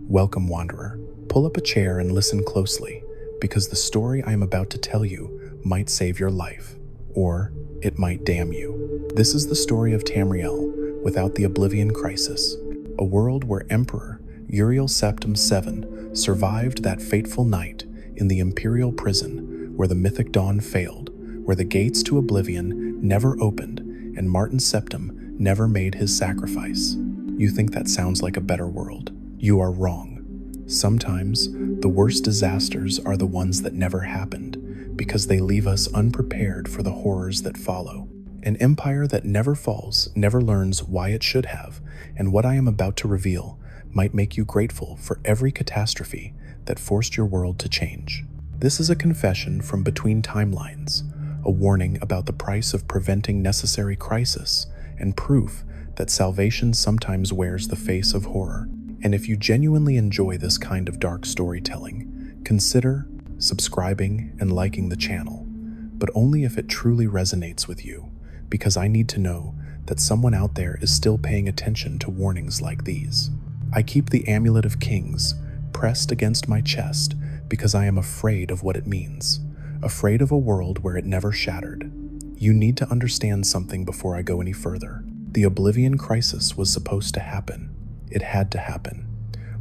Welcome, Wanderer. Pull up a chair and listen closely, because the story I am about to tell you might save your life, or it might damn you. This is the story of Tamriel without the Oblivion Crisis, a world where Emperor Uriel Septim VII survived that fateful night in the Imperial Prison, where the mythic dawn failed, where the gates to Oblivion never opened, and Martin Septim never made his sacrifice. You think that sounds like a better world? You are wrong. Sometimes, the worst disasters are the ones that never happened, because they leave us unprepared for the horrors that follow. An empire that never falls never learns why it should have, and what I am about to reveal might make you grateful for every catastrophe that forced your world to change. This is a confession from between timelines, a warning about the price of preventing necessary crisis, and proof that salvation sometimes wears the face of horror. And if you genuinely enjoy this kind of dark storytelling, consider subscribing and liking the channel, but only if it truly resonates with you, because I need to know that someone out there is still paying attention to warnings like these. I keep the Amulet of Kings pressed against my chest because I am afraid of what it means, afraid of a world where it never shattered. You need to understand something before I go any further. The Oblivion Crisis was supposed to happen. It had to happen.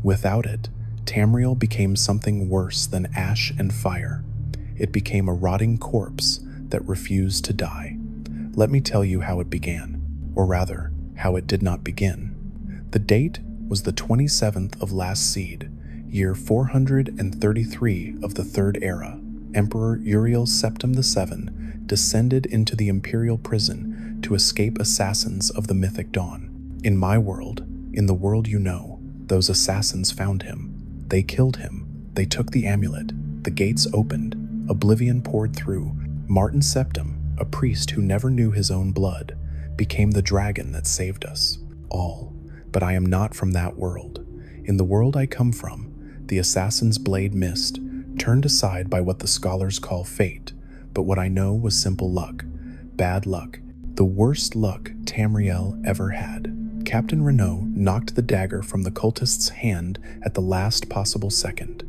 Without it, Tamriel became something worse than ash and fire. It became a rotting corpse that refused to die. Let me tell you how it began, or rather, how it did not begin. The date was the 27th of last seed, year 433 of the Third Era. Emperor Uriel Septim VII descended into the Imperial Prison to escape assassins of the mythic dawn. In my world, in the world you know, those assassins found him. They killed him. They took the amulet. The gates opened. Oblivion poured through. Martin Septim, a priest who never knew his own blood, became the dragon that saved us all. But I am not from that world. In the world I come from, the assassin's blade missed, turned aside by what the scholars call fate, but what I know was simple luck. Bad luck. The worst luck Tamriel ever had. Captain Renault knocked the dagger from the cultist's hand at the last possible second.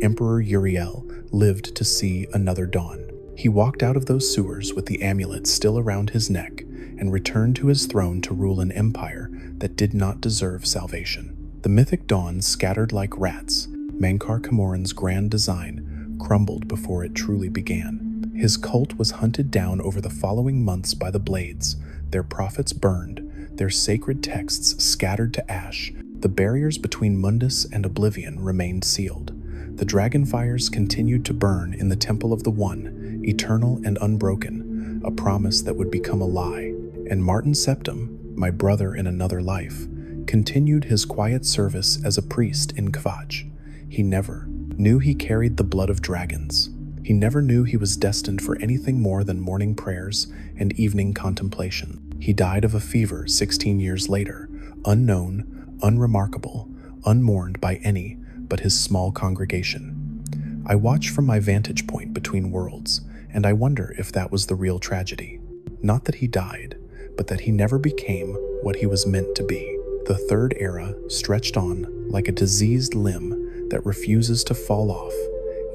Emperor Uriel lived to see another dawn. He walked out of those sewers with the amulet still around his neck and returned to his throne to rule an empire that did not deserve salvation. The mythic dawn scattered like rats. Mankar Camoran's grand design crumbled before it truly began. His cult was hunted down over the following months by the blades, their prophets burned, their sacred texts scattered to ash. The barriers between Mundus and Oblivion remained sealed. The dragonfires continued to burn in the Temple of the One, eternal and unbroken, a promise that would become a lie. And Martin Septim, my brother in another life, continued his quiet service as a priest in Kvatch. He never knew he carried the blood of dragons. He never knew he was destined for anything more than morning prayers and evening contemplation. He died of a fever 16 years later, unknown, unremarkable, unmourned by any but his small congregation. I watch from my vantage point between worlds, and I wonder if that was the real tragedy. Not that he died, but that he never became what he was meant to be. The Third Era stretched on like a diseased limb that refuses to fall off,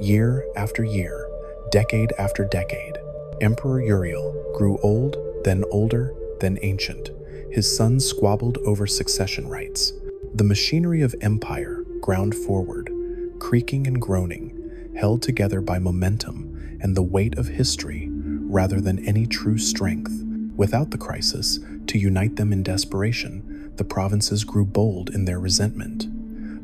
year after year, decade after decade. Emperor Uriel grew old, then older, then ancient. His sons squabbled over succession rights. The machinery of empire ground forward, creaking and groaning, held together by momentum and the weight of history rather than any true strength. Without the crisis to unite them in desperation, the provinces grew bold in their resentment.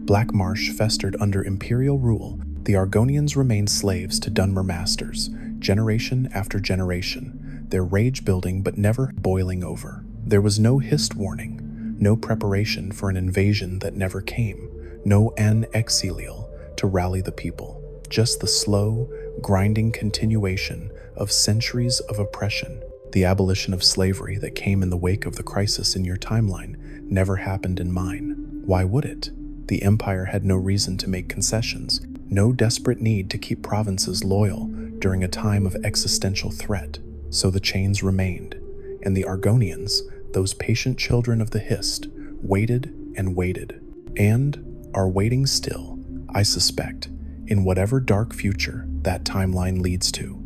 Black Marsh festered under imperial rule. The Argonians remained slaves to Dunmer masters, generation after generation, their rage building but never boiling over. There was no hist warning, no preparation for an invasion that never came, no an exilial to rally the people, just the slow, grinding continuation of centuries of oppression. The abolition of slavery that came in the wake of the crisis in your timeline never happened in mine. Why would it? The empire had no reason to make concessions, no desperate need to keep provinces loyal during a time of existential threat. So the chains remained, and the Argonians, those patient children of the Hist, waited and waited. And are waiting still, I suspect, in whatever dark future that timeline leads to.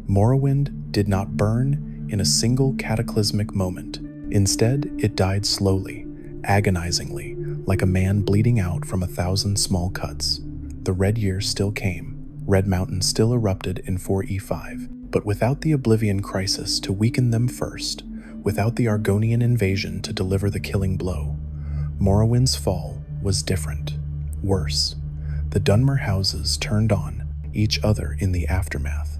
Morrowind did not burn in a single cataclysmic moment. Instead, it died slowly, agonizingly, like a man bleeding out from 1,000 small cuts. The Red Year still came. Red Mountain still erupted in 4E5, but without the Oblivion Crisis to weaken them first, without the Argonian invasion to deliver the killing blow. Morrowind's fall was different, worse. The Dunmer houses turned on each other in the aftermath.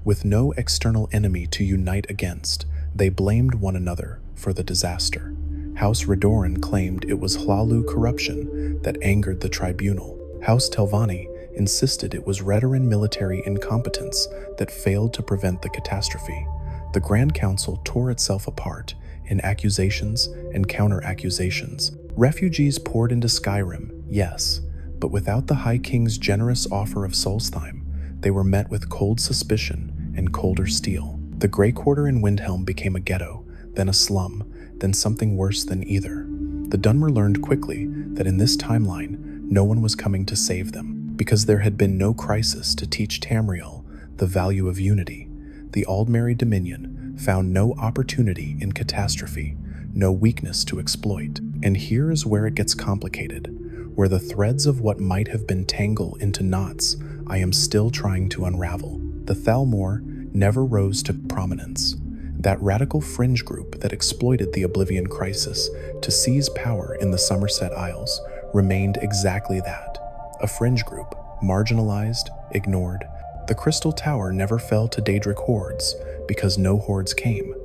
With no external enemy to unite against, they blamed one another for the disaster. House Redoran claimed it was Hlalu corruption that angered the tribunal. House Telvanni insisted it was Redoran military incompetence that failed to prevent the catastrophe. The Grand Council tore itself apart in accusations and counter-accusations. Refugees poured into Skyrim, yes, but without the High King's generous offer of Solstheim, they were met with cold suspicion and colder steel. The Grey Quarter in Windhelm became a ghetto, then a slum, then something worse than either. The Dunmer learned quickly that in this timeline, no one was coming to save them, because there had been no crisis to teach Tamriel the value of unity. The Aldmeri Dominion found no opportunity in catastrophe, no weakness to exploit. And here is where it gets complicated, where the threads of what might have been tangled into knots I am still trying to unravel. The Thalmor never rose to prominence. That radical fringe group that exploited the Oblivion Crisis to seize power in the Somerset Isles remained exactly that, a fringe group, marginalized, ignored. The Crystal Tower never fell to Daedric hordes because no hordes came.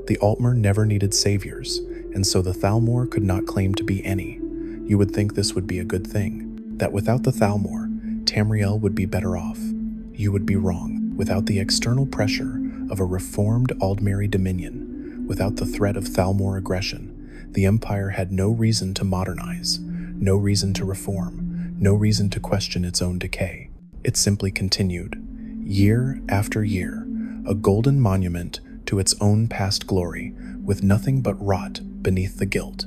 The Altmer never needed saviors, and so the Thalmor could not claim to be any. You would think this would be a good thing, that without the Thalmor, Tamriel would be better off. You would be wrong. Without the external pressure of a reformed Aldmeri Dominion, without the threat of Thalmor aggression, the Empire had no reason to modernize, no reason to reform, no reason to question its own decay. It simply continued, year after year, a golden monument to its own past glory, with nothing but rot beneath the guilt.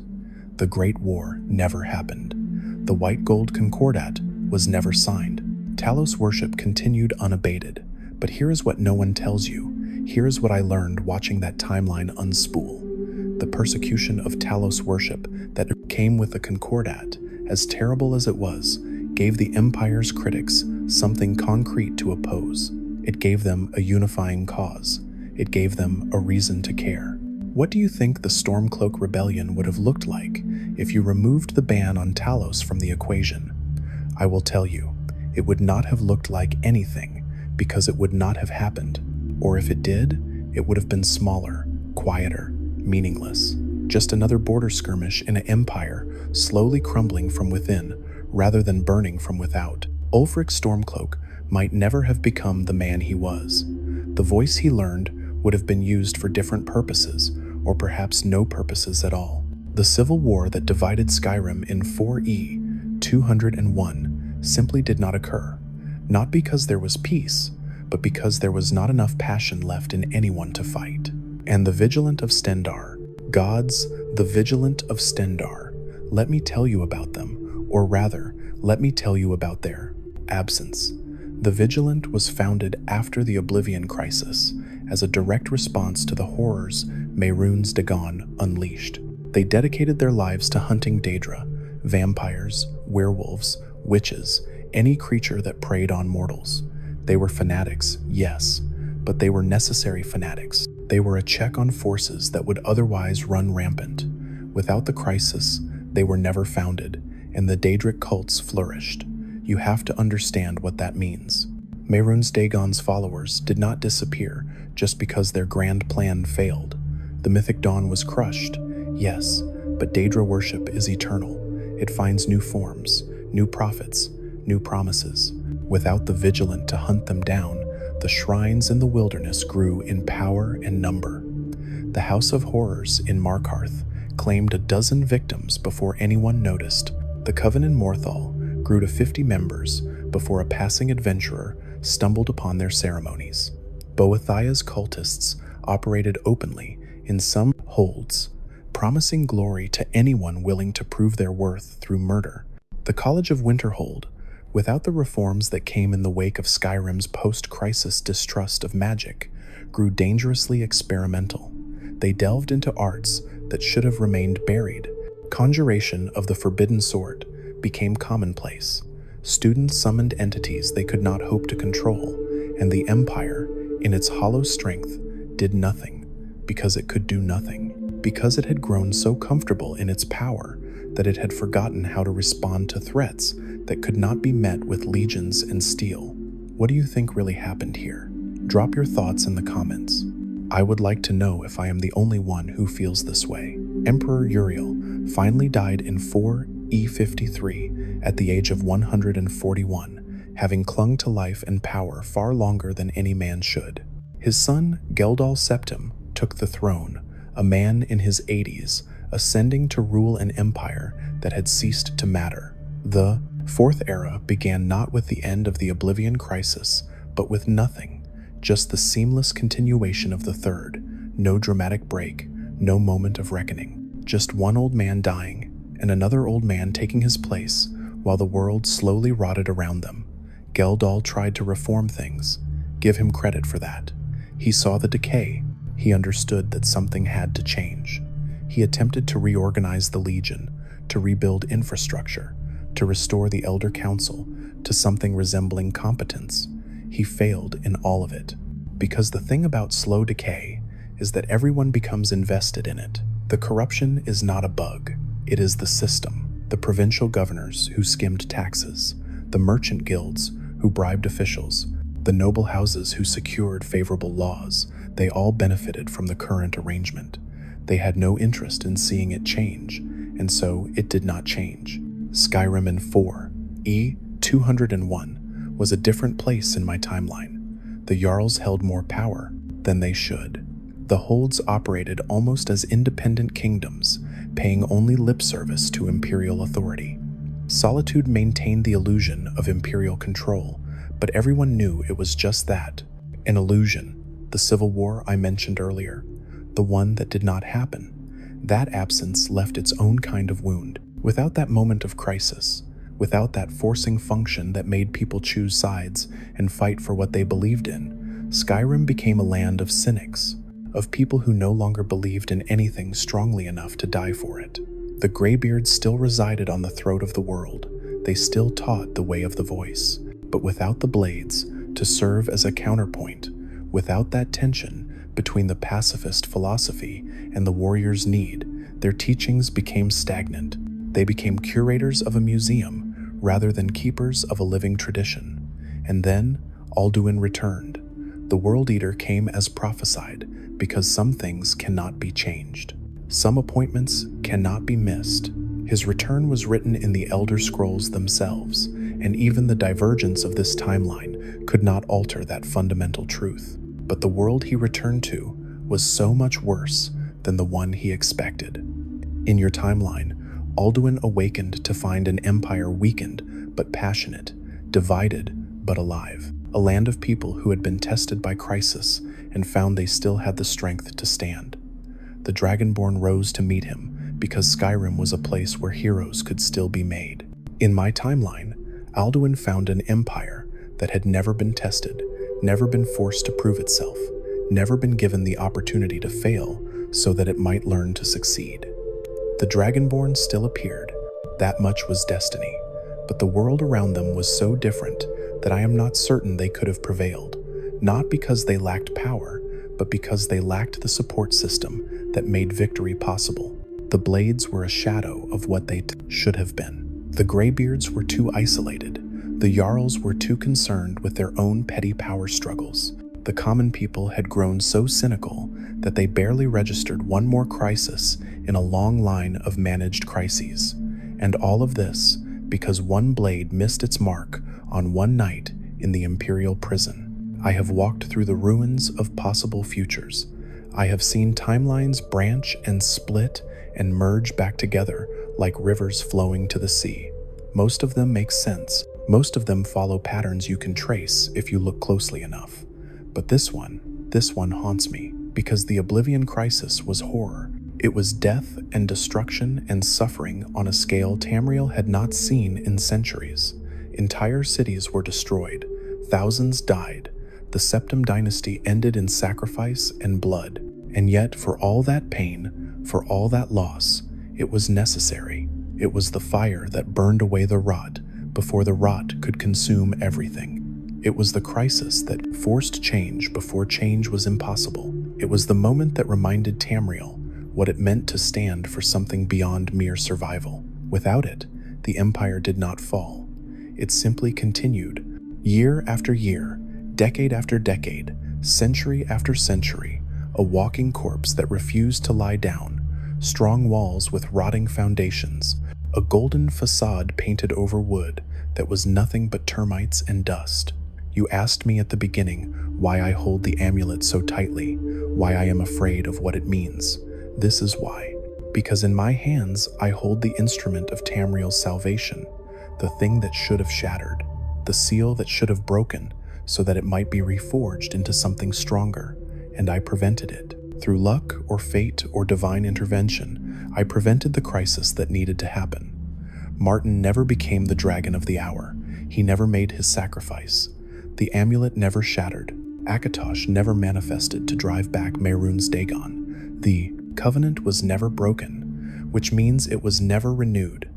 The Great War never happened. The White Gold Concordat was never signed. Talos worship continued unabated. But here is what no one tells you. Here is what I learned watching that timeline unspool. The persecution of Talos worship that came with the Concordat, as terrible as it was, gave the Empire's critics something concrete to oppose. It gave them a unifying cause. It gave them a reason to care. What do you think the Stormcloak Rebellion would have looked like if you removed the ban on Talos from the equation? I will tell you, it would not have looked like anything, because it would not have happened. Or if it did, it would have been smaller, quieter, meaningless. Just another border skirmish in an empire slowly crumbling from within, rather than burning from without. Ulfric Stormcloak might never have become the man he was. The voice he learned would have been used for different purposes, or perhaps no purposes at all. The civil war that divided Skyrim in 4E 201 simply did not occur. Not because there was peace, but because there was not enough passion left in anyone to fight. And the Vigilant of Stendarr, gods, the Vigilant of Stendarr, let me tell you about them, or rather, let me tell you about their absence. The Vigilant was founded after the Oblivion Crisis as a direct response to the horrors Mehrunes Dagon unleashed. They dedicated their lives to hunting Daedra, vampires, werewolves, witches, any creature that preyed on mortals. They were fanatics, yes, but they were necessary fanatics. They were a check on forces that would otherwise run rampant. Without the crisis, they were never founded, and the Daedric cults flourished. You have to understand what that means. Mehrunes Dagon's followers did not disappear just because their grand plan failed. The Mythic Dawn was crushed, yes, but Daedra worship is eternal. It finds new forms, new prophets, new promises. Without the Vigilant to hunt them down, the shrines in the wilderness grew in power and number. The House of Horrors in Markarth claimed a dozen victims before anyone noticed. The Coven in Morthal grew to 50 members before a passing adventurer stumbled upon their ceremonies. Boethiah's cultists operated openly in some holds, promising glory to anyone willing to prove their worth through murder. The College of Winterhold, without the reforms that came in the wake of Skyrim's post-crisis distrust of magic, grew dangerously experimental. They delved into arts that should have remained buried. Conjuration of the forbidden sort became commonplace. Students summoned entities they could not hope to control, and the Empire, in its hollow strength, did nothing, because it could do nothing, because it had grown so comfortable in its power that it had forgotten how to respond to threats that could not be met with legions and steel. What do you think really happened here? Drop your thoughts in the comments. I would like to know if I am the only one who feels this way. Emperor Uriel finally died in 4E53 at the age of 141, having clung to life and power far longer than any man should. His son, Uriel Septim, took the throne, a man in his 80s, ascending to rule an empire that had ceased to matter. The Fourth Era began not with the end of the Oblivion Crisis, but with nothing, just the seamless continuation of the Third. No dramatic break, no moment of reckoning. Just one old man dying, and another old man taking his place, while the world slowly rotted around them. Uriel tried to reform things. Give him credit for that. He saw the decay. He understood that something had to change. He attempted to reorganize the Legion, to rebuild infrastructure, to restore the Elder Council to something resembling competence. He failed in all of it, because the thing about slow decay is that everyone becomes invested in it. The corruption is not a bug, it is the system. The provincial governors who skimmed taxes, the merchant guilds who bribed officials, the noble houses who secured favorable laws, they all benefited from the current arrangement. They had no interest in seeing it change, and so it did not change. Skyrim in 4E201 was a different place in my timeline. The Jarls held more power than they should. The holds operated almost as independent kingdoms, paying only lip service to imperial authority. Solitude maintained the illusion of imperial control, but everyone knew it was just that, an illusion. The civil war I mentioned earlier, the one that did not happen. That absence left its own kind of wound. Without that moment of crisis, without that forcing function that made people choose sides and fight for what they believed in, Skyrim became a land of cynics, of people who no longer believed in anything strongly enough to die for it. The Greybeards still resided on the throat of the world. They still taught the way of the voice, but without the blades to serve as a counterpoint, without that tension between the pacifist philosophy and the warrior's need, their teachings became stagnant. They became curators of a museum rather than keepers of a living tradition. And then Alduin returned. The World Eater came as prophesied, because some things cannot be changed. Some appointments cannot be missed. His return was written in the Elder Scrolls themselves, and even the divergence of this timeline could not alter that fundamental truth. But the world he returned to was so much worse than the one he expected. In your timeline, Alduin awakened to find an empire weakened but passionate, divided but alive, a land of people who had been tested by crisis and found they still had the strength to stand. The Dragonborn rose to meet him because Skyrim was a place where heroes could still be made. In my timeline, Alduin found an empire that had never been tested, never been forced to prove itself, never been given the opportunity to fail so that it might learn to succeed. The Dragonborn still appeared, that much was destiny, but the world around them was so different that I am not certain they could have prevailed, not because they lacked power, but because they lacked the support system that made victory possible. The Blades were a shadow of what they should have been. The Greybeards were too isolated. The Jarls were too concerned with their own petty power struggles. The common people had grown so cynical that they barely registered one more crisis in a long line of managed crises. And all of this because one blade missed its mark on one night in the Imperial Prison. I have walked through the ruins of possible futures. I have seen timelines branch and split and merge back together like rivers flowing to the sea. Most of them make sense. Most of them follow patterns you can trace if you look closely enough. But this one haunts me because the Oblivion Crisis was horror. It was death and destruction and suffering on a scale Tamriel had not seen in centuries. Entire cities were destroyed, thousands died. The Septim dynasty ended in sacrifice and blood. And yet, for all that pain, for all that loss, it was necessary. It was the fire that burned away the rot before the rot could consume everything. It was the crisis that forced change before change was impossible. It was the moment that reminded Tamriel what it meant to stand for something beyond mere survival. Without it, the empire did not fall. It simply continued, year after year, decade after decade, century after century, a walking corpse that refused to lie down, strong walls with rotting foundations, a golden facade painted over wood that was nothing but termites and dust. You asked me at the beginning why I hold the amulet so tightly, why I am afraid of what it means. This is why. Because in my hands I hold the instrument of Tamriel's salvation, the thing that should have shattered, the seal that should have broken, so that it might be reforged into something stronger, and I prevented it. Through luck or fate or divine intervention, I prevented the crisis that needed to happen. Martin never became the dragon of the hour. He never made his sacrifice. The amulet never shattered. Kvatch never manifested to drive back Mehrunes Dagon. The covenant was never broken, which means it was never renewed.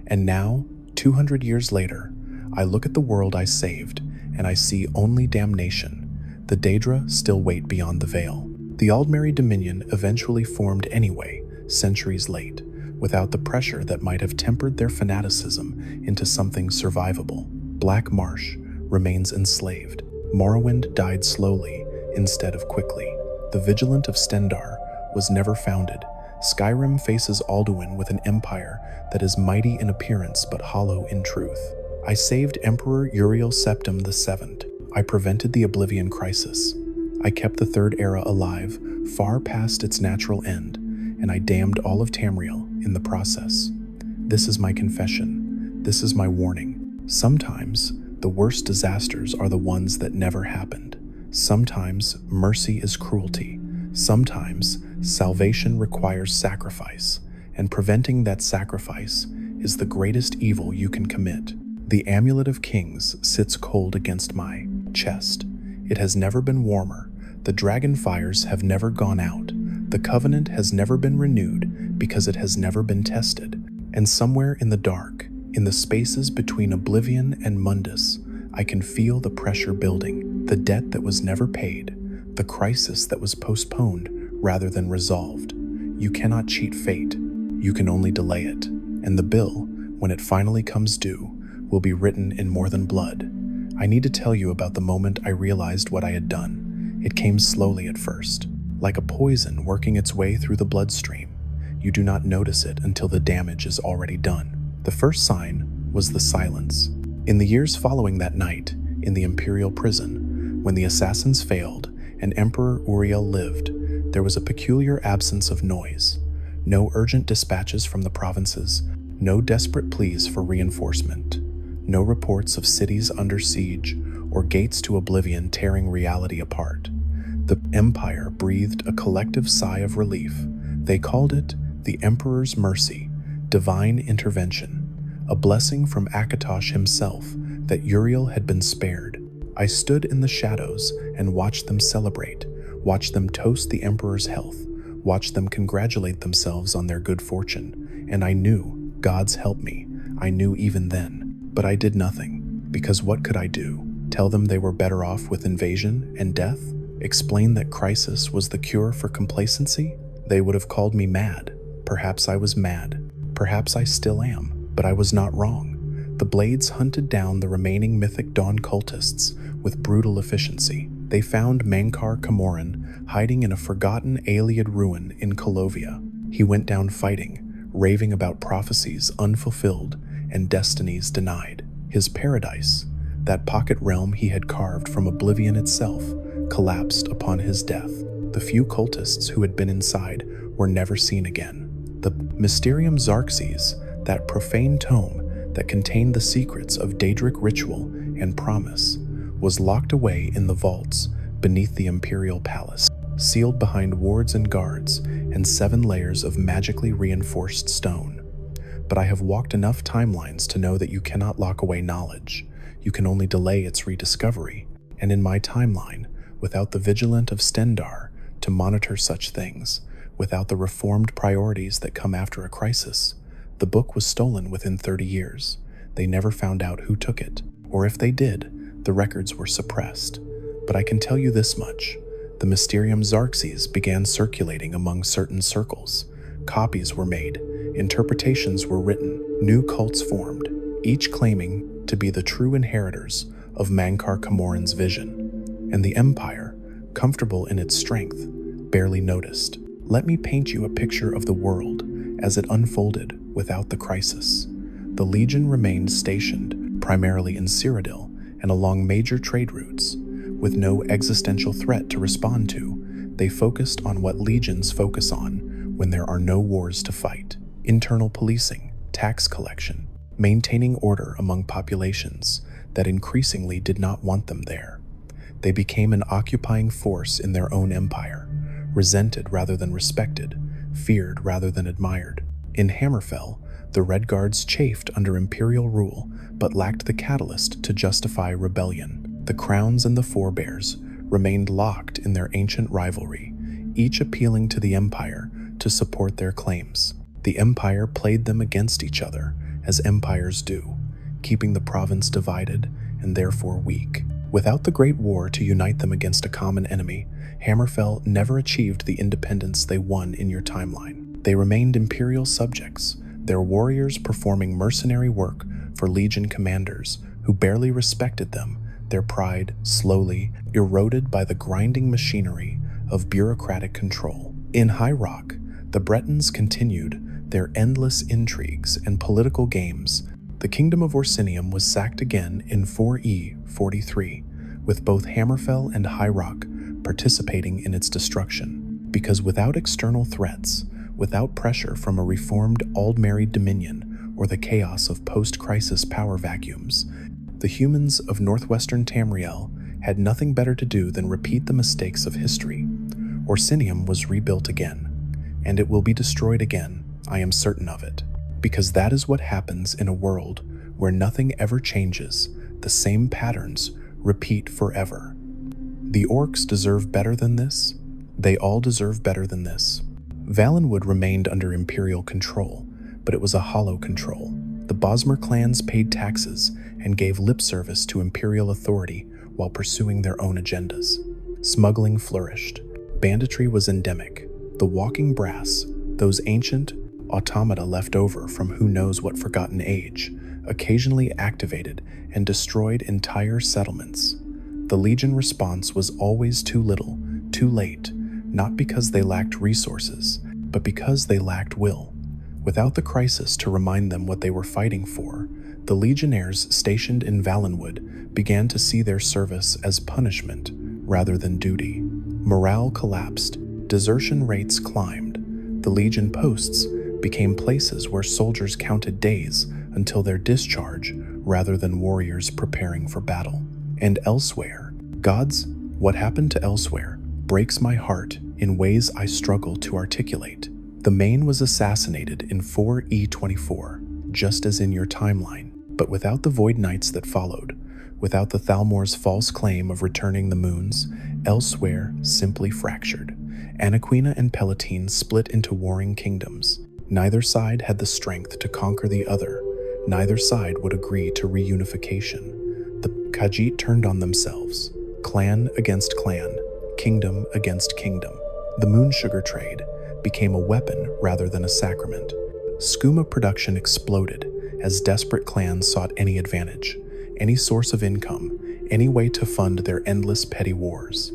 And now, 200 years later, I look at the world I saved, and I see only damnation. The Daedra still wait beyond the veil. The Aldmeri Dominion eventually formed anyway, centuries late, without the pressure that might have tempered their fanaticism into something survivable. Black Marsh remains enslaved. Morrowind died slowly instead of quickly. The Vigilant of Stendarr was never founded. Skyrim faces Alduin with an empire that is mighty in appearance but hollow in truth. I saved Emperor Uriel Septim VII. I prevented the Oblivion Crisis. I kept the Third Era alive, far past its natural end, and I damned all of Tamriel in the process. This is my confession. This is my warning. Sometimes, the worst disasters are the ones that never happened. Sometimes, mercy is cruelty. Sometimes, salvation requires sacrifice, and preventing that sacrifice is the greatest evil you can commit. The Amulet of Kings sits cold against my chest. It has never been warmer. The dragon fires have never gone out. The covenant has never been renewed because it has never been tested. And somewhere in the dark, in the spaces between Oblivion and Mundus, I can feel the pressure building, the debt that was never paid, the crisis that was postponed rather than resolved. You cannot cheat fate. You can only delay it. And the bill, when it finally comes due, will be written in more than blood. I need to tell you about the moment I realized what I had done. It came slowly at first, like a poison working its way through the bloodstream. You do not notice it until the damage is already done. The first sign was the silence. In the years following that night, in the Imperial Prison, when the assassins failed and Emperor Uriel lived, there was a peculiar absence of noise. No urgent dispatches from the provinces, no desperate pleas for reinforcement, no reports of cities under siege or gates to oblivion tearing reality apart. The Empire breathed a collective sigh of relief. They called it the Emperor's Mercy, divine intervention, a blessing from Kvatch himself that Uriel had been spared. I stood in the shadows and watched them celebrate, watched them toast the Emperor's health, watched them congratulate themselves on their good fortune, and I knew, God's help me, I knew even then. But I did nothing, because what could I do? Tell them they were better off with invasion and death? Explain that crisis was the cure for complacency? They would have called me mad. Perhaps I was mad. Perhaps I still am, but I was not wrong. The Blades hunted down the remaining mythic Dawn cultists with brutal efficiency. They found Mankar Camoran hiding in a forgotten Ayleid ruin in Colovia. He went down fighting, raving about prophecies unfulfilled and destinies denied. His paradise, that pocket realm he had carved from Oblivion itself, collapsed upon his death. The few cultists who had been inside were never seen again. The Mysterium Xarxes, that profane tome that contained the secrets of Daedric ritual and promise, was locked away in the vaults beneath the Imperial Palace, sealed behind wards and guards, and 7 layers of magically reinforced stone. But I have walked enough timelines to know that you cannot lock away knowledge. You can only delay its rediscovery. And in my timeline, without the Vigilant of Stendar to monitor such things, without the reformed priorities that come after a crisis, the book was stolen within 30 years. They never found out who took it, or if they did, the records were suppressed. But I can tell you this much. The Mysterium Xarxes began circulating among certain circles. Copies were made, interpretations were written, new cults formed, each claiming to be the true inheritors of Mankar Camoran's vision. And the Empire, comfortable in its strength, barely noticed. Let me paint you a picture of the world as it unfolded without the crisis. The Legion remained stationed primarily in Cyrodiil and along major trade routes. With no existential threat to respond to, they focused on what legions focus on when there are no wars to fight: internal policing, tax collection, maintaining order among populations that increasingly did not want them there. They became an occupying force in their own empire, resented rather than respected, feared rather than admired. In Hammerfell, the Red Guards chafed under Imperial rule, but lacked the catalyst to justify rebellion. The Crowns and the Forebears remained locked in their ancient rivalry, each appealing to the Empire to support their claims. The Empire played them against each other, as empires do, keeping the province divided and therefore weak. Without the Great War to unite them against a common enemy, Hammerfell never achieved the independence they won in your timeline. They remained Imperial subjects, their warriors performing mercenary work for Legion commanders who barely respected them, their pride slowly eroded by the grinding machinery of bureaucratic control. In High Rock, the Bretons continued their endless intrigues and political games. The Kingdom of Orsinium was sacked again in 4E43, with both Hammerfell and High Rock participating in its destruction. Because without external threats, without pressure from a reformed Aldmeri Dominion or the chaos of post-crisis power vacuums, the humans of northwestern Tamriel had nothing better to do than repeat the mistakes of history. Orsinium was rebuilt again, and it will be destroyed again, I am certain of it, because that is what happens in a world where nothing ever changes, the same patterns repeat forever. The orcs deserve better than this. They all deserve better than this. Valenwood remained under Imperial control, but it was a hollow control. The Bosmer clans paid taxes and gave lip service to Imperial authority while pursuing their own agendas. Smuggling flourished. Banditry was endemic. The walking brass, those ancient automata left over from who knows what forgotten age, occasionally activated and destroyed entire settlements. The Legion response was always too little, too late, not because they lacked resources, but because they lacked will. Without the crisis to remind them what they were fighting for, the legionnaires stationed in Valenwood began to see their service as punishment rather than duty. Morale collapsed, desertion rates climbed. The Legion posts became places where soldiers counted days until their discharge rather than warriors preparing for battle. And elsewhere, gods, what happened to elsewhere breaks my heart in ways I struggle to articulate. The Main was assassinated in 4E24, just as in your timeline, but without the Void Knights that followed, without the Thalmor's false claim of returning the moons, elsewhere simply fractured. Anaquina and Palatine split into warring kingdoms. Neither side had the strength to conquer the other. Neither side would agree to reunification. The Khajiit turned on themselves, clan against clan, kingdom against kingdom. The moon sugar trade became a weapon rather than a sacrament. Skooma production exploded as desperate clans sought any advantage, any source of income, any way to fund their endless petty wars.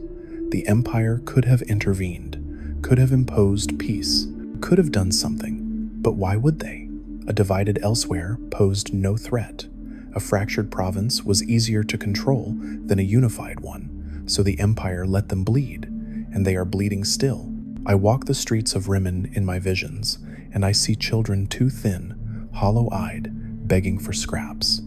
The Empire could have intervened, could have imposed peace, could have done something, but why would they? A divided elsewhere posed no threat. A fractured province was easier to control than a unified one, so the Empire let them bleed, and they are bleeding still. I walk the streets of Rimmen in my visions, and I see children too thin, hollow-eyed, begging for scraps.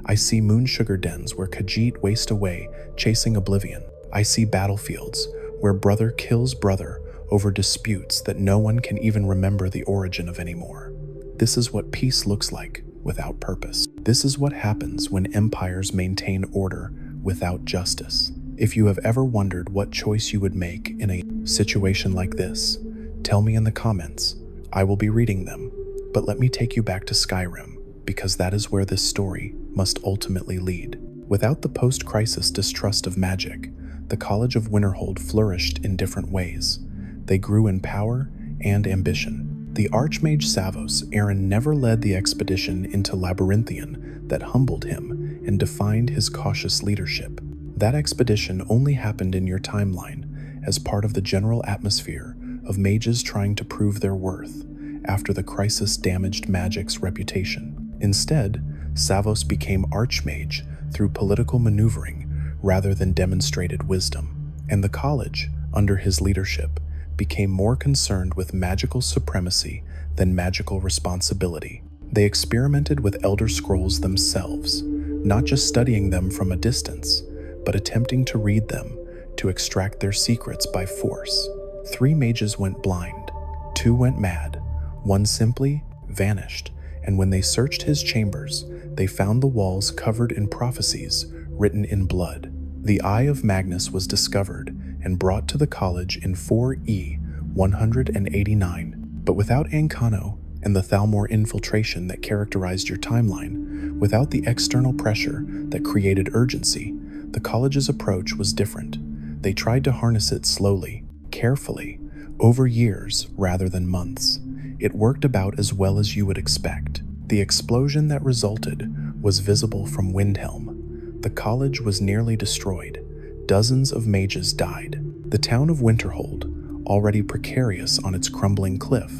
I see moon sugar dens where Khajiit waste away chasing oblivion. I see battlefields where brother kills brother over disputes that no one can even remember the origin of anymore. This is what peace looks like without purpose. This is what happens when empires maintain order without justice. If you have ever wondered what choice you would make in a situation like this, tell me in the comments. I will be reading them. But let me take you back to Skyrim, because that is where this story must ultimately lead. Without the post-crisis distrust of magic, the College of Winterhold flourished in different ways. They grew in power and ambition. The Archmage Savos Aaron never led the expedition into Labyrinthian that humbled him and defined his cautious leadership. That expedition only happened in your timeline as part of the general atmosphere of mages trying to prove their worth after the crisis damaged magic's reputation. Instead, Savos became Archmage through political maneuvering rather than demonstrated wisdom, and the college, under his leadership, became more concerned with magical supremacy than magical responsibility. They experimented with Elder Scrolls themselves, not just studying them from a distance, but attempting to read them to extract their secrets by force. 3 mages went blind, 2 went mad, 1 simply vanished, and when they searched his chambers, they found the walls covered in prophecies written in blood. The Eye of Magnus was discovered and brought to the college in 4E 189, but without Ancano and the Thalmor infiltration that characterized your timeline, without the external pressure that created urgency, the college's approach was different. They tried to harness it slowly, carefully, over years rather than months. It worked about as well as you would expect. The explosion that resulted was visible from Windhelm. The college was nearly destroyed. Dozens of mages died. The town of Winterhold, already precarious on its crumbling cliff,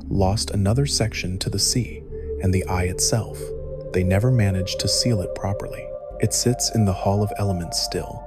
lost another section to the sea and the Eye itself. They never managed to seal it properly. It sits in the Hall of Elements still,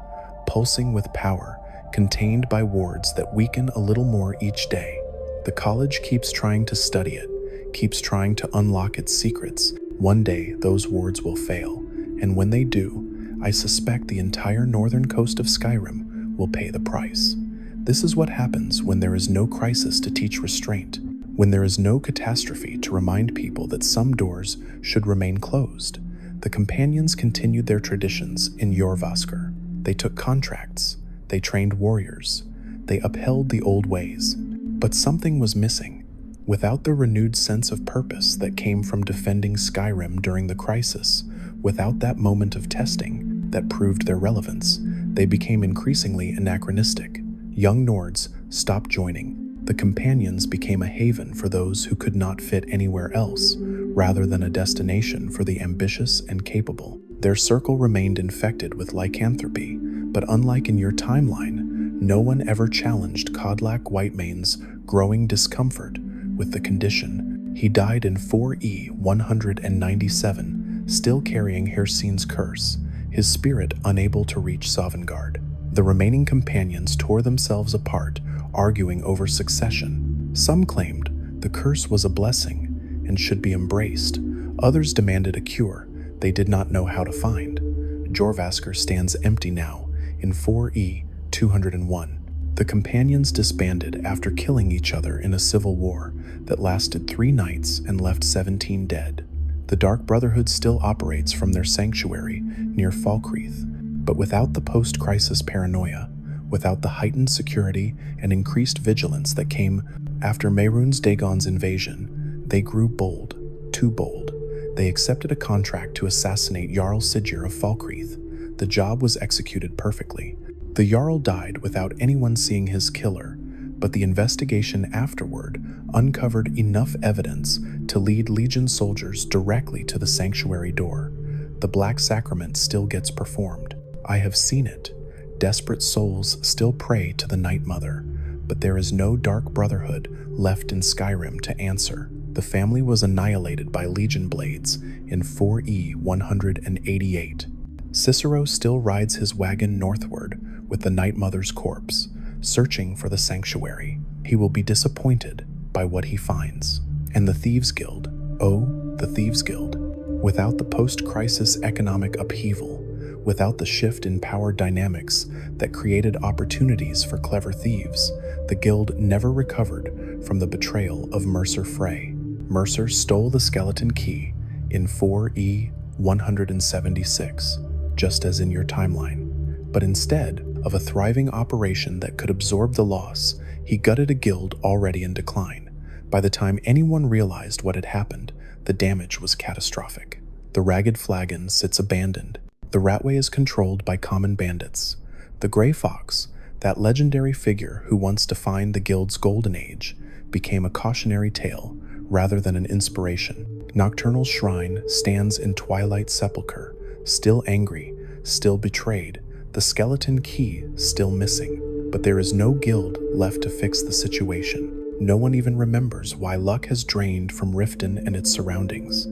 pulsing with power, contained by wards that weaken a little more each day. The college keeps trying to study it, keeps trying to unlock its secrets. One day, those wards will fail, and when they do, I suspect the entire northern coast of Skyrim will pay the price. This is what happens when there is no crisis to teach restraint, when there is no catastrophe to remind people that some doors should remain closed. The companions continued their traditions in Jorrvaskr. They took contracts, they trained warriors, they upheld the old ways. But something was missing. Without the renewed sense of purpose that came from defending Skyrim during the crisis, without that moment of testing that proved their relevance, they became increasingly anachronistic. Young Nords stopped joining. The companions became a haven for those who could not fit anywhere else, rather than a destination for the ambitious and capable. Their circle remained infected with lycanthropy, but unlike in your timeline, no one ever challenged Kodlak Whitemane's growing discomfort with the condition. He died in 4E 197, still carrying Hircine's curse, his spirit unable to reach Sovngarde. The remaining companions tore themselves apart, arguing over succession. Some claimed the curse was a blessing and should be embraced. Others demanded a cure they did not know how to find. Jorrvaskr stands empty now in 4E 201. The companions disbanded after killing each other in a civil war that lasted 3 nights and left 17 dead. The Dark Brotherhood still operates from their sanctuary near Falkreath, but without the post-crisis paranoia, without the heightened security and increased vigilance that came after Mehrunes Dagon's invasion, they grew bold, too bold. They accepted a contract to assassinate Jarl Siggeir of Falkreath. The job was executed perfectly. The Jarl died without anyone seeing his killer, but the investigation afterward uncovered enough evidence to lead Legion soldiers directly to the sanctuary door. The Black Sacrament still gets performed. I have seen it. Desperate souls still pray to the Night Mother, but there is no Dark Brotherhood left in Skyrim to answer. The family was annihilated by Legion blades in 4E 188. Cicero still rides his wagon northward with the Night Mother's corpse, searching for the sanctuary. He will be disappointed by what he finds. And the Thieves Guild, oh, the Thieves Guild. Without the post-crisis economic upheaval, Without the shift in power dynamics that created opportunities for clever thieves, the guild never recovered from the betrayal of Mercer Frey. Mercer stole the skeleton key in 4E 176, just as in your timeline. But instead of a thriving operation that could absorb the loss, he gutted a guild already in decline. By the time anyone realized what had happened, the damage was catastrophic. The Ragged Flagon sits abandoned. The Ratway is controlled by common bandits. The Grey Fox, that legendary figure who once defined the guild's golden age, became a cautionary tale rather than an inspiration. Nocturnal Shrine stands in Twilight Sepulchre, still angry, still betrayed, the skeleton key still missing. But there is no guild left to fix the situation. No one even remembers why luck has drained from Riften and its surroundings.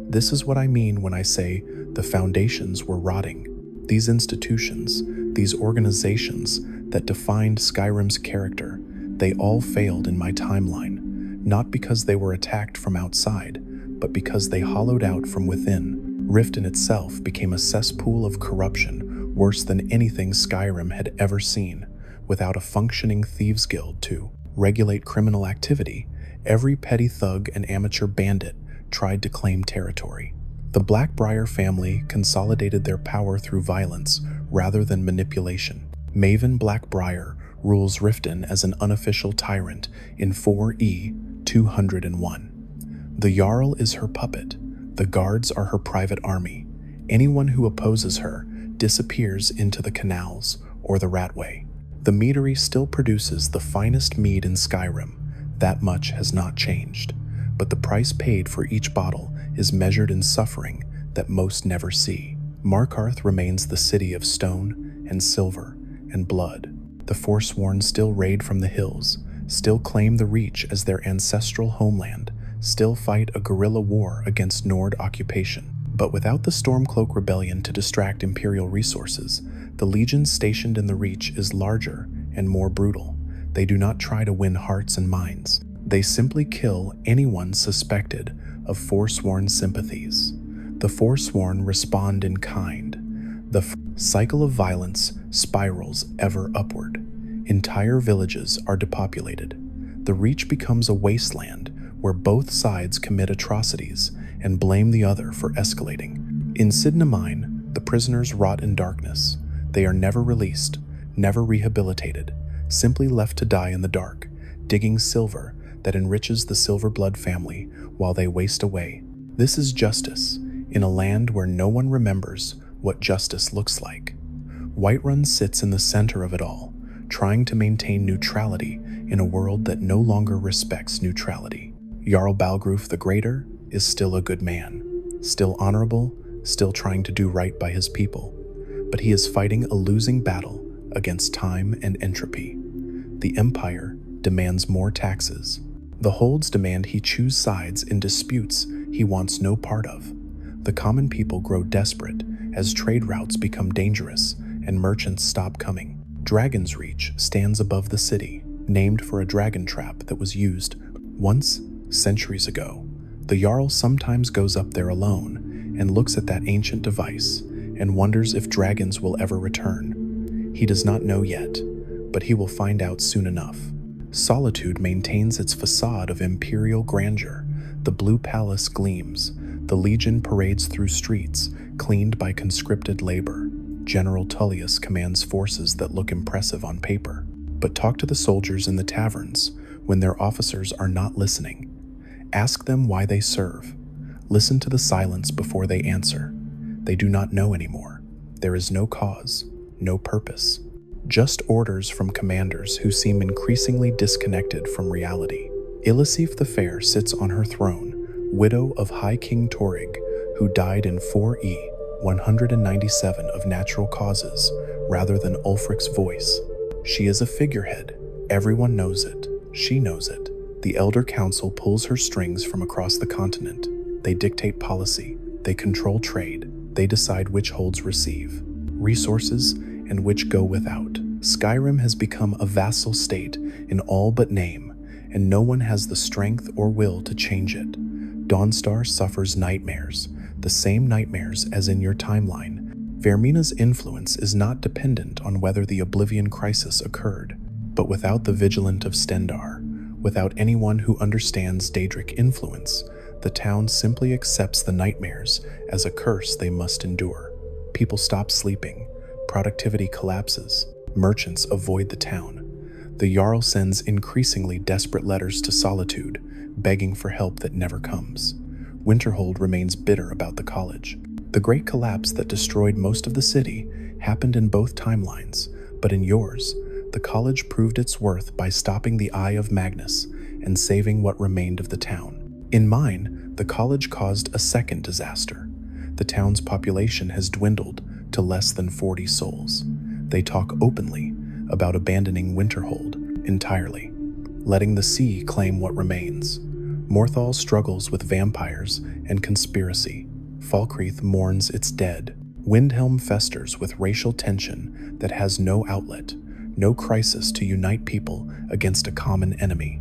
This is what I mean when I say the foundations were rotting. These institutions, these organizations that defined Skyrim's character, they all failed in my timeline, not because they were attacked from outside, but because they hollowed out from within. Riften itself became a cesspool of corruption worse than anything Skyrim had ever seen. Without a functioning Thieves Guild to regulate criminal activity, every petty thug and amateur bandit tried to claim territory. The Blackbriar family consolidated their power through violence rather than manipulation. Maven Blackbriar rules Riften as an unofficial tyrant in 4E 201. The Jarl is her puppet. The guards are her private army. Anyone who opposes her disappears into the canals or the Ratway. The meadery still produces the finest mead in Skyrim. That much has not changed. But the price paid for each bottle is measured in suffering that most never see. Markarth remains the city of stone and silver and blood. The Forsworn still raid from the hills, still claim the Reach as their ancestral homeland, still fight a guerrilla war against Nord occupation. But without the Stormcloak Rebellion to distract Imperial resources, the Legion stationed in the Reach is larger and more brutal. They do not try to win hearts and minds. They simply kill anyone suspected of Forsworn sympathies. The Forsworn respond in kind. The cycle of violence spirals ever upward. Entire villages are depopulated. The Reach becomes a wasteland where both sides commit atrocities and blame the other for escalating. In Cidhna Mine, the prisoners rot in darkness. They are never released, never rehabilitated, simply left to die in the dark, digging silver that enriches the Silverblood family while they waste away. This is justice, in a land where no one remembers what justice looks like. Whiterun sits in the center of it all, trying to maintain neutrality in a world that no longer respects neutrality. Jarl Balgruuf the Greater is still a good man, still honorable, still trying to do right by his people. But he is fighting a losing battle against time and entropy. The Empire demands more taxes. The Holds demand he choose sides in disputes he wants no part of. The common people grow desperate as trade routes become dangerous and merchants stop coming. Dragon's Reach stands above the city, named for a dragon trap that was used once centuries ago. The Jarl sometimes goes up there alone and looks at that ancient device and wonders if dragons will ever return. He does not know yet, but he will find out soon enough. Solitude maintains its facade of imperial grandeur. The Blue Palace gleams. The Legion parades through streets, cleaned by conscripted labor. General Tullius commands forces that look impressive on paper. But talk to the soldiers in the taverns when their officers are not listening. Ask them why they serve. Listen to the silence before they answer. They do not know anymore. There is no cause, no purpose. Just orders from commanders who seem increasingly disconnected from reality. Ilisif the Fair sits on her throne, widow of High King Torig, who died in 4E 197 of natural causes, rather than Ulfric's voice. She is a figurehead. Everyone knows it. She knows it. The Elder Council pulls her strings from across the continent. They dictate policy. They control trade. They decide which holds receive resources and which go without. Skyrim has become a vassal state in all but name, and no one has the strength or will to change it. Dawnstar suffers nightmares, the same nightmares as in your timeline. Vermina's influence is not dependent on whether the Oblivion Crisis occurred, but without the Vigilant of Stendar, without anyone who understands Daedric influence, the town simply accepts the nightmares as a curse they must endure. People stop sleeping, productivity collapses, merchants avoid the town. The Jarl sends increasingly desperate letters to Solitude, begging for help that never comes. Winterhold remains bitter about the college. The great collapse that destroyed most of the city happened in both timelines, but in yours, the college proved its worth by stopping the Eye of Magnus and saving what remained of the town. In mine, the college caused a second disaster. The town's population has dwindled to less than 40 souls. They talk openly about abandoning Winterhold entirely, letting the sea claim what remains. Morthal struggles with vampires and conspiracy. Falkreath mourns its dead. Windhelm festers with racial tension that has no outlet, no crisis to unite people against a common enemy.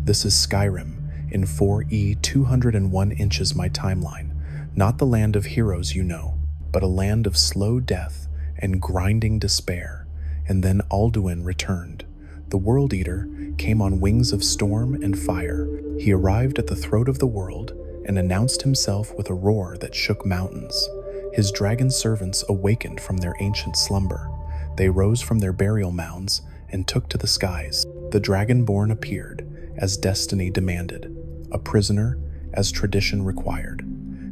This is Skyrim in 4E 201 inches my timeline, not the land of heroes you know, but a land of slow death and grinding despair. And then Alduin returned. The World Eater came on wings of storm and fire. He arrived at the throat of the world and announced himself with a roar that shook mountains. His dragon servants awakened from their ancient slumber. They rose from their burial mounds and took to the skies. The Dragonborn appeared, as destiny demanded, a prisoner, as tradition required,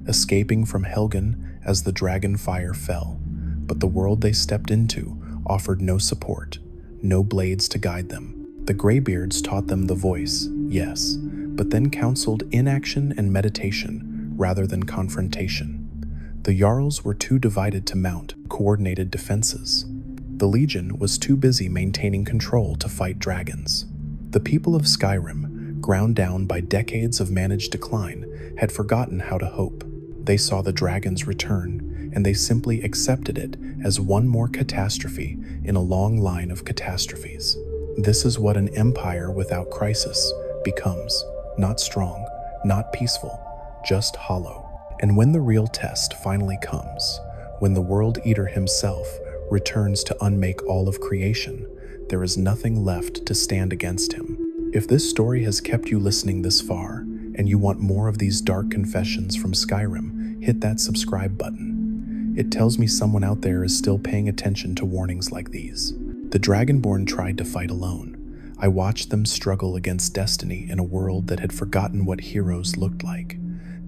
escaping from Helgen as the dragon fire fell. But the world they stepped into offered no support, no blades to guide them. The Greybeards taught them the voice, yes, but then counseled inaction and meditation rather than confrontation. The Jarls were too divided to mount coordinated defenses. The Legion was too busy maintaining control to fight dragons. The people of Skyrim, ground down by decades of managed decline, had forgotten how to hope. They saw the dragons return, and they simply accepted it as one more catastrophe in a long line of catastrophes. This is what an empire without crisis becomes. Not strong, not peaceful, just hollow. And when the real test finally comes, when the World Eater himself returns to unmake all of creation, there is nothing left to stand against him. If this story has kept you listening this far, and you want more of these dark confessions from Skyrim, hit that subscribe button. It tells me someone out there is still paying attention to warnings like these. The Dragonborn tried to fight alone. I watched them struggle against destiny in a world that had forgotten what heroes looked like.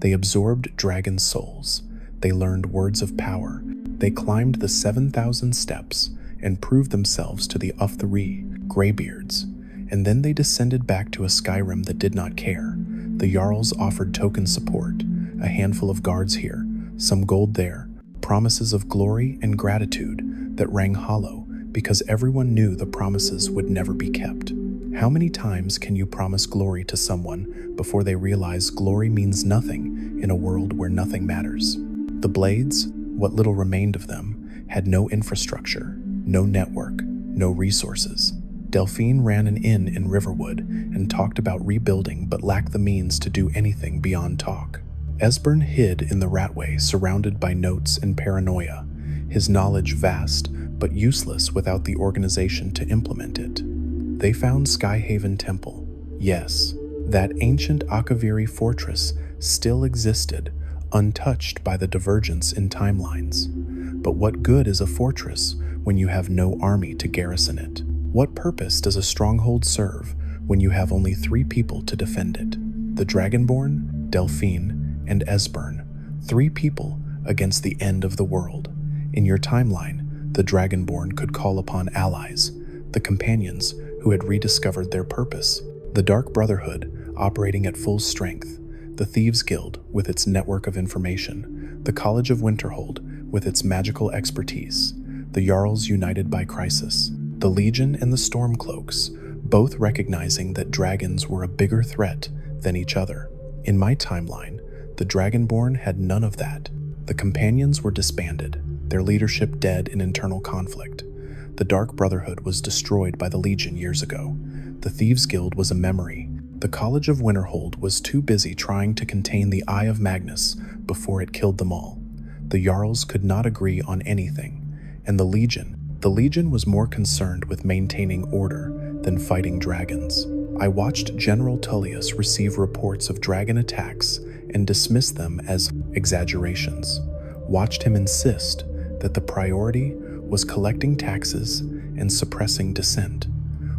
They absorbed dragon souls. They learned words of power. They climbed the 7,000 steps and proved themselves to the Uthri Greybeards. And then they descended back to a Skyrim that did not care. The Jarls offered token support, a handful of guards here, some gold there, promises of glory and gratitude that rang hollow because everyone knew the promises would never be kept. How many times can you promise glory to someone before they realize glory means nothing in a world where nothing matters? The Blades, what little remained of them, had no infrastructure, no network, no resources. Delphine ran an inn in Riverwood and talked about rebuilding but lacked the means to do anything beyond talk. Esbern hid in the Ratway surrounded by notes and paranoia, his knowledge vast but useless without the organization to implement it. They found Skyhaven Temple. Yes, that ancient Akaviri fortress still existed, untouched by the divergence in timelines. But what good is a fortress when you have no army to garrison it? What purpose does a stronghold serve when you have only 3 people to defend it? The Dragonborn, Delphine, and Esbern. 3 people against the end of the world. In your timeline, the Dragonborn could call upon allies, the companions who had rediscovered their purpose, the Dark Brotherhood operating at full strength, the Thieves Guild with its network of information, the College of Winterhold with its magical expertise, the Jarls united by crisis, the Legion and the Stormcloaks, both recognizing that dragons were a bigger threat than each other. In my timeline, the Dragonborn had none of that. The companions were disbanded, their leadership dead in internal conflict. The Dark Brotherhood was destroyed by the Legion years ago. The Thieves Guild was a memory. The College of Winterhold was too busy trying to contain the Eye of Magnus before it killed them all. The Jarls could not agree on anything, and the Legion was more concerned with maintaining order than fighting dragons. I watched General Tullius receive reports of dragon attacks and dismiss them as exaggerations. Watched him insist that the priority was collecting taxes and suppressing dissent.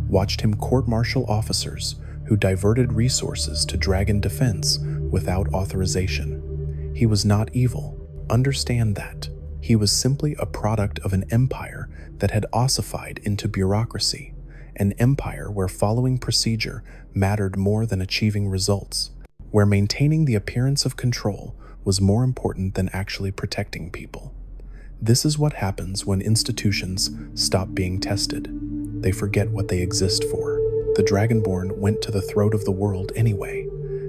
Watched him court-martial officers who diverted resources to dragon defense without authorization. He was not evil. Understand that. He was simply a product of an empire that had ossified into bureaucracy, an empire where following procedure mattered more than achieving results, where maintaining the appearance of control was more important than actually protecting people. This is what happens when institutions stop being tested. They forget what they exist for. The Dragonborn went to the throat of the world anyway,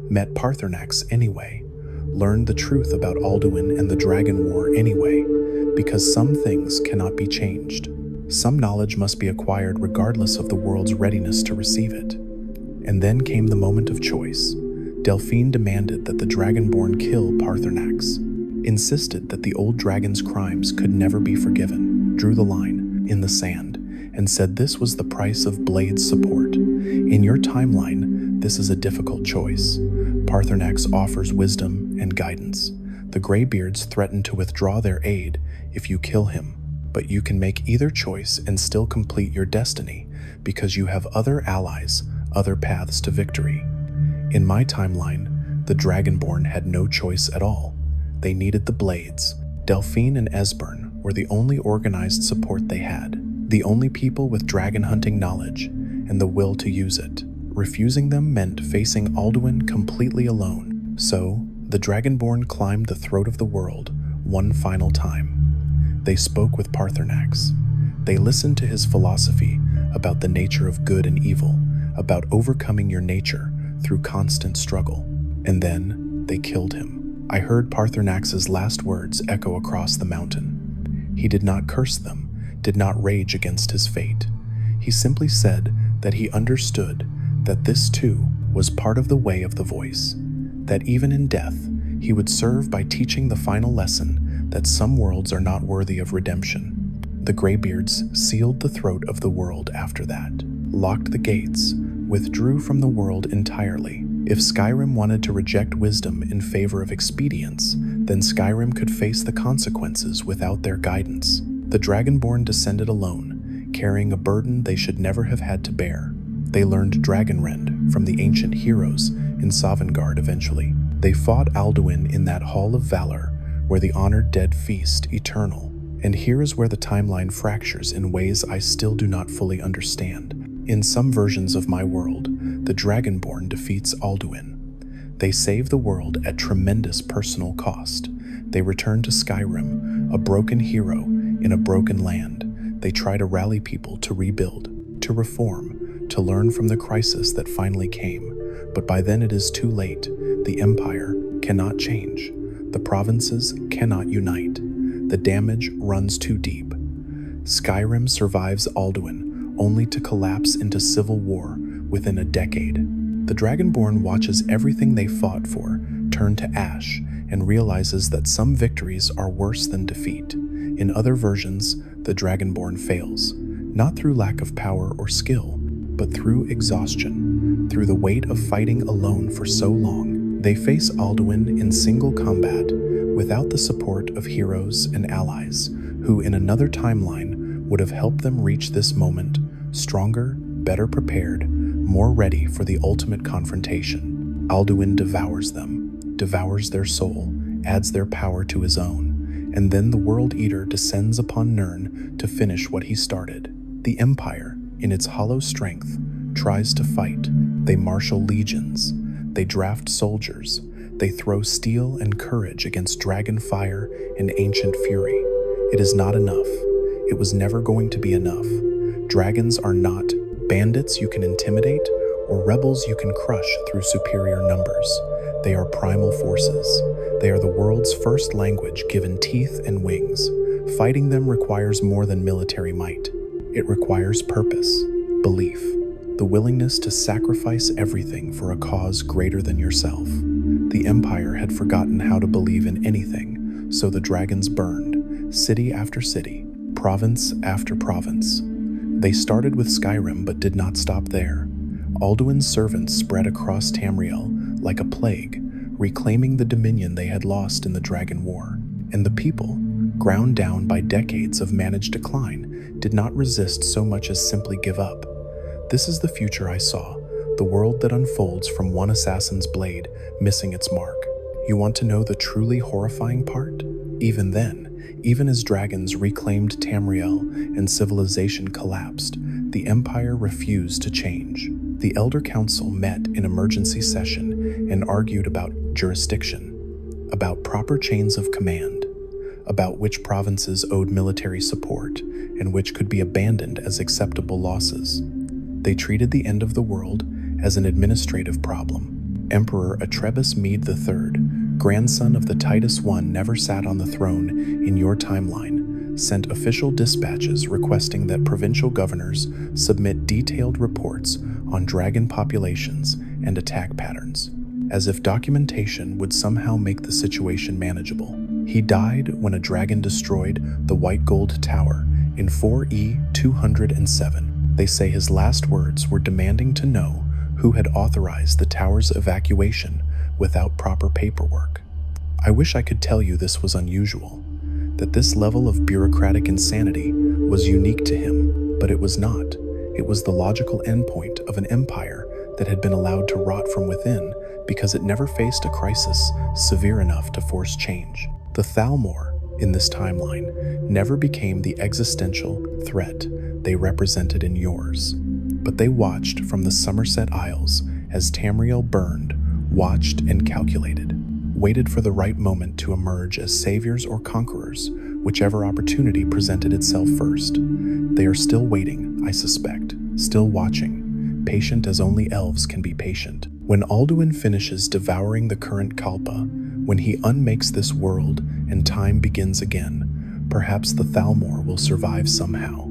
met Paarthurnax anyway, learned the truth about Alduin and the Dragon War anyway, because some things cannot be changed. Some knowledge must be acquired regardless of the world's readiness to receive it. And then came the moment of choice. Delphine demanded that the Dragonborn kill Paarthurnax, insisted that the old dragon's crimes could never be forgiven, drew the line in the sand, and said this was the price of Blade's support. In your timeline, this is a difficult choice. Paarthurnax offers wisdom and guidance. The Greybeards threaten to withdraw their aid if you kill him, but you can make either choice and still complete your destiny because you have other allies, other paths to victory. In my timeline, the Dragonborn had no choice at all. They needed the Blades. Delphine and Esbern were the only organized support they had, the only people with dragon hunting knowledge and the will to use it. Refusing them meant facing Alduin completely alone. So, the Dragonborn climbed the throat of the world one final time. They spoke with Paarthurnax. They listened to his philosophy about the nature of good and evil, about overcoming your nature through constant struggle. And then, they killed him. I heard Paarthurnax's last words echo across the mountain. He did not curse them, did not rage against his fate. He simply said that he understood that this too was part of the way of the voice, that even in death, he would serve by teaching the final lesson that some worlds are not worthy of redemption. The Greybeards sealed the throat of the world after that, locked the gates, withdrew from the world entirely. If Skyrim wanted to reject wisdom in favor of expedience, then Skyrim could face the consequences without their guidance. The Dragonborn descended alone, carrying a burden they should never have had to bear. They learned Dragonrend from the ancient heroes in Sovngarde eventually. They fought Alduin in that Hall of Valor, where the honored dead feast eternal. And here is where the timeline fractures in ways I still do not fully understand. In some versions of my world, the Dragonborn defeats Alduin. They save the world at tremendous personal cost. They return to Skyrim, a broken hero in a broken land. They try to rally people to rebuild, to reform, to learn from the crisis that finally came. But by then it is too late. The Empire cannot change. The provinces cannot unite. The damage runs too deep. Skyrim survives Alduin, only to collapse into civil war within a decade. The Dragonborn watches everything they fought for turn to ash and realizes that some victories are worse than defeat. In other versions, the Dragonborn fails, not through lack of power or skill, but through exhaustion, through the weight of fighting alone for so long. They face Alduin in single combat without the support of heroes and allies who in another timeline would have helped them reach this moment stronger, better prepared, more ready for the ultimate confrontation. Alduin devours them, devours their soul, adds their power to his own, and then the World Eater descends upon Nirn to finish what he started. The Empire, in its hollow strength, tries to fight. They marshal legions. They draft soldiers. They throw steel and courage against dragon fire and ancient fury. It is not enough. It was never going to be enough. Dragons are not bandits you can intimidate or rebels you can crush through superior numbers. They are primal forces. They are the world's first language given teeth and wings. Fighting them requires more than military might. It requires purpose, belief, the willingness to sacrifice everything for a cause greater than yourself. The Empire had forgotten how to believe in anything, So the dragons burned, city after city, province after province. They started with Skyrim but did not stop there. Alduin's servants spread across Tamriel like a plague, reclaiming the dominion they had lost in the Dragon War. And the people, ground down by decades of managed decline, did not resist so much as simply give up. This is the future I saw, the world that unfolds from one assassin's blade, missing its mark. You want to know the truly horrifying part? Even then, even as dragons reclaimed Tamriel and civilization collapsed, the Empire refused to change. The Elder Council met in emergency session and argued about jurisdiction, about proper chains of command, about which provinces owed military support and which could be abandoned as acceptable losses. They treated the end of the world as an administrative problem. Emperor Atrebus Mede III, grandson of the Titus I, never sat on the throne in your timeline, sent official dispatches requesting that provincial governors submit detailed reports on dragon populations and attack patterns, as if documentation would somehow make the situation manageable. He died when a dragon destroyed the White Gold Tower in 4E 207. They say his last words were demanding to know who had authorized the tower's evacuation without proper paperwork. I wish I could tell you this was unusual, that this level of bureaucratic insanity was unique to him, but it was not. It was the logical endpoint of an empire that had been allowed to rot from within because it never faced a crisis severe enough to force change. The Thalmor, in this timeline, never became the existential threat they represented in yours, but they watched from the Somerset Isles as Tamriel burned, watched and calculated, waited for the right moment to emerge as saviors or conquerors, whichever opportunity presented itself first. They are still waiting, I suspect, still watching, patient as only elves can be patient. When Alduin finishes devouring the current Kalpa, when he unmakes this world and time begins again, perhaps the Thalmor will survive somehow.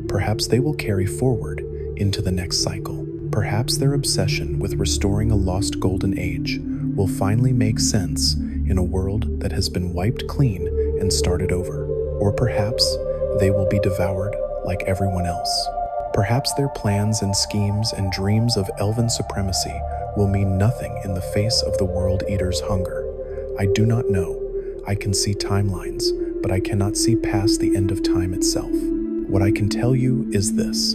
Perhaps they will carry forward into the next cycle. Perhaps their obsession with restoring a lost golden age will finally make sense in a world that has been wiped clean and started over. Or perhaps they will be devoured like everyone else. Perhaps their plans and schemes and dreams of elven supremacy will mean nothing in the face of the World Eater's hunger. I do not know. I can see timelines, but I cannot see past the end of time itself. What I can tell you is this.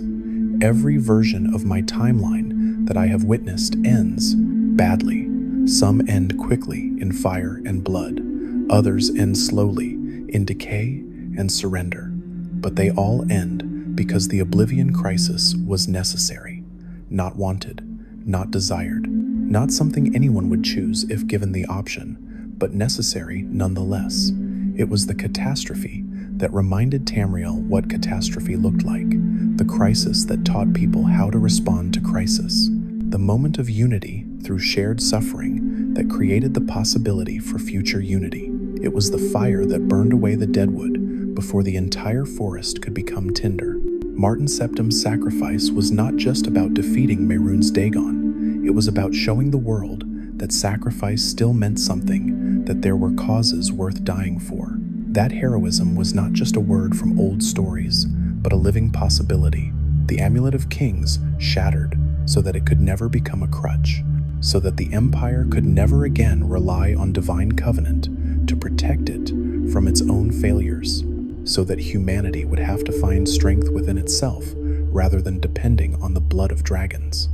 Every version of my timeline that I have witnessed ends badly. Some end quickly in fire and blood. Others end slowly in decay and surrender. But they all end because the Oblivion Crisis was necessary, not wanted, not desired, not something anyone would choose if given the option, but necessary nonetheless. It was the catastrophe that reminded Tamriel what catastrophe looked like, the crisis that taught people how to respond to crisis, the moment of unity through shared suffering that created the possibility for future unity. It was the fire that burned away the deadwood before the entire forest could become tinder. Martin Septim's sacrifice was not just about defeating Mehrunes Dagon. It was about showing the world that sacrifice still meant something, that there were causes worth dying for. That heroism was not just a word from old stories, but a living possibility. The Amulet of Kings shattered so that it could never become a crutch, so that the Empire could never again rely on divine covenant to protect it from its own failures, so that humanity would have to find strength within itself rather than depending on the blood of dragons.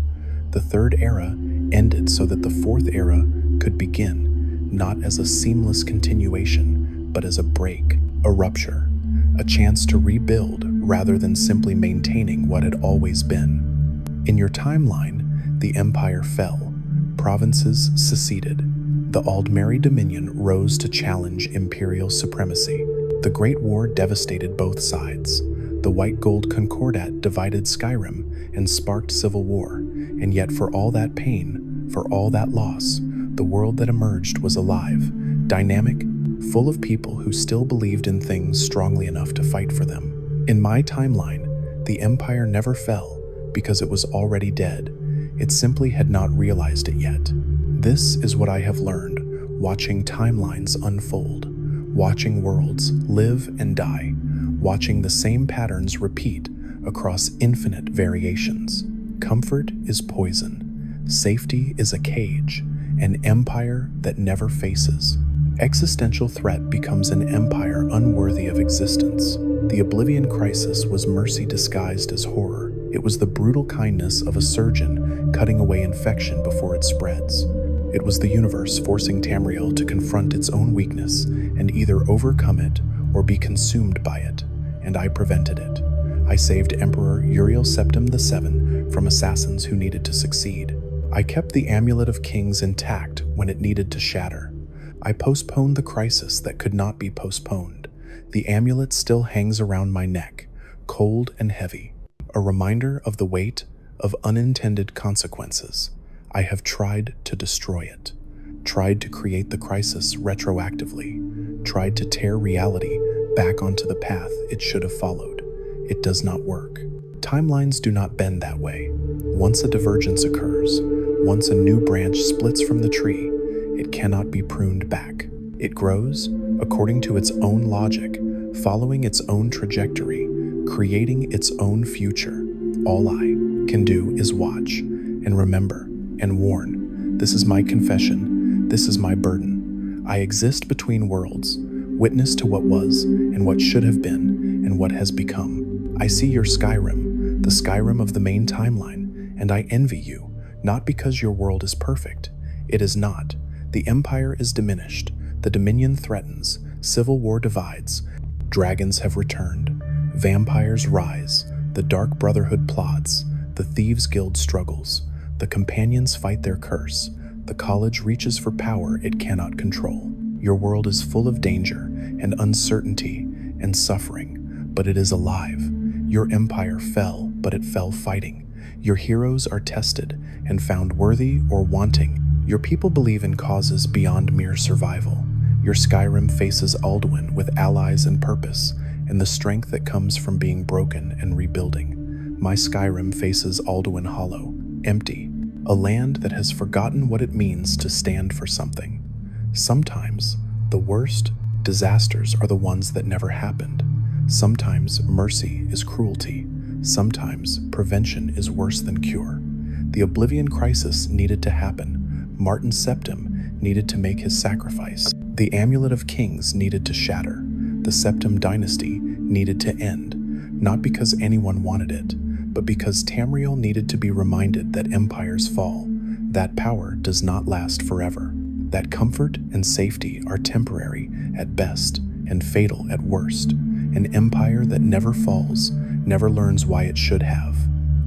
The Third Era ended so that the Fourth Era could begin, not as a seamless continuation, but as a break, a rupture, a chance to rebuild rather than simply maintaining what had always been. In your timeline, the Empire fell, provinces seceded, the Aldmeri Dominion rose to challenge imperial supremacy. The Great War devastated both sides. The White Gold Concordat divided Skyrim and sparked civil war, and yet for all that pain, for all that loss, the world that emerged was alive, dynamic, full of people who still believed in things strongly enough to fight for them. In my timeline, the Empire never fell because it was already dead. It simply had not realized it yet. This is what I have learned, watching timelines unfold, watching worlds live and die, watching the same patterns repeat across infinite variations. Comfort is poison, safety is a cage, an empire that never faces. Existential threat becomes an empire unworthy of existence. The Oblivion Crisis was mercy disguised as horror. It was the brutal kindness of a surgeon cutting away infection before it spreads. It was the universe forcing Tamriel to confront its own weakness and either overcome it or be consumed by it, and I prevented it. I saved Emperor Uriel Septim VII from assassins who needed to succeed. I kept the Amulet of Kings intact when it needed to shatter. I postponed the crisis that could not be postponed. The amulet still hangs around my neck, cold and heavy, a reminder of the weight of unintended consequences. I have tried to destroy it, tried to create the crisis retroactively, tried to tear reality back onto the path it should have followed. It does not work. Timelines do not bend that way. Once a divergence occurs, once a new branch splits from the tree, it cannot be pruned back. It grows according to its own logic, following its own trajectory, creating its own future. All I can do is watch and remember and warn. This is my confession. This is my burden. I exist between worlds, witness to what was and what should have been and what has become. I see your Skyrim, the Skyrim of the main timeline, and I envy you, not because your world is perfect. It is not. The Empire is diminished, the Dominion threatens, civil war divides, dragons have returned, vampires rise, the Dark Brotherhood plots, the Thieves Guild struggles, the companions fight their curse, the college reaches for power it cannot control. Your world is full of danger and uncertainty and suffering, but it is alive. Your empire fell, but it fell fighting. Your heroes are tested and found worthy or wanting. Your people believe in causes beyond mere survival. Your Skyrim faces Alduin with allies and purpose, and the strength that comes from being broken and rebuilding. My Skyrim faces Alduin hollow, empty, a land that has forgotten what it means to stand for something. Sometimes, the worst disasters are the ones that never happened. Sometimes mercy is cruelty. Sometimes prevention is worse than cure. The Oblivion Crisis needed to happen. Martin Septim needed to make his sacrifice. The Amulet of Kings needed to shatter. The Septim dynasty needed to end, not because anyone wanted it, but because Tamriel needed to be reminded that empires fall, that power does not last forever, that comfort and safety are temporary at best and fatal at worst. An empire that never falls, never learns why it should have.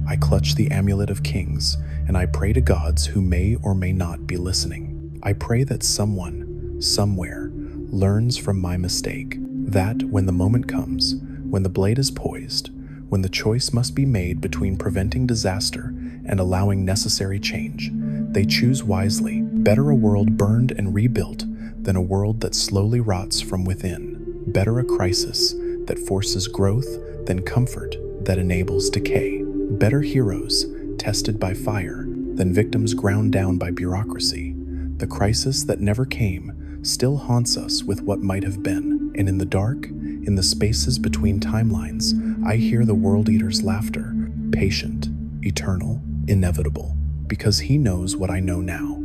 I clutch the Amulet of Kings, and I pray to gods who may or may not be listening. I pray that someone, somewhere, learns from my mistake, that when the moment comes, when the blade is poised, when the choice must be made between preventing disaster and allowing necessary change, they choose wisely. Better a world burned and rebuilt than a world that slowly rots from within. Better a crisis that forces growth than comfort that enables decay. Better heroes tested by fire than victims ground down by bureaucracy. The crisis that never came still haunts us with what might have been, and in the dark, in the spaces between timelines, I hear the World Eater's laughter, patient, eternal, inevitable, because he knows what I know now,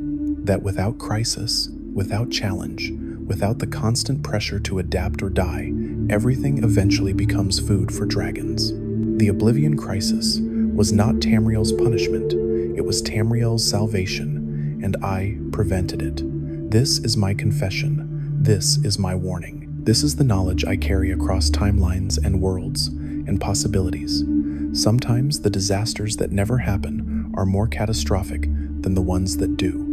that without crisis, without challenge, without the constant pressure to adapt or die, everything eventually becomes food for dragons. The Oblivion Crisis was not Tamriel's punishment, it was Tamriel's salvation, and I prevented it. This is my confession, this is my warning. This is the knowledge I carry across timelines and worlds and possibilities. Sometimes the disasters that never happen are more catastrophic than the ones that do.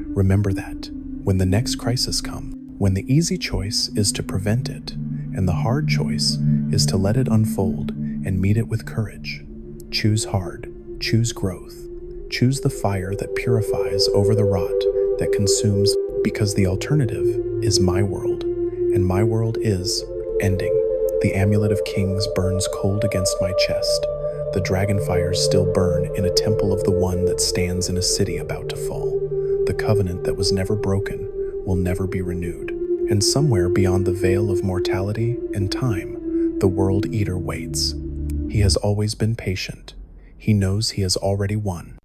Remember that. When the next crisis comes, when the easy choice is to prevent it, and the hard choice is to let it unfold and meet it with courage. Choose hard, choose growth, choose the fire that purifies over the rot that consumes, because the alternative is my world, and my world is ending. The Amulet of Kings burns cold against my chest. The dragonfires still burn in a temple of the one that stands in a city about to fall. The covenant that was never broken will never be renewed. and somewhere beyond the veil of mortality and time, the World Eater waits. He has always been patient. He knows he has already won.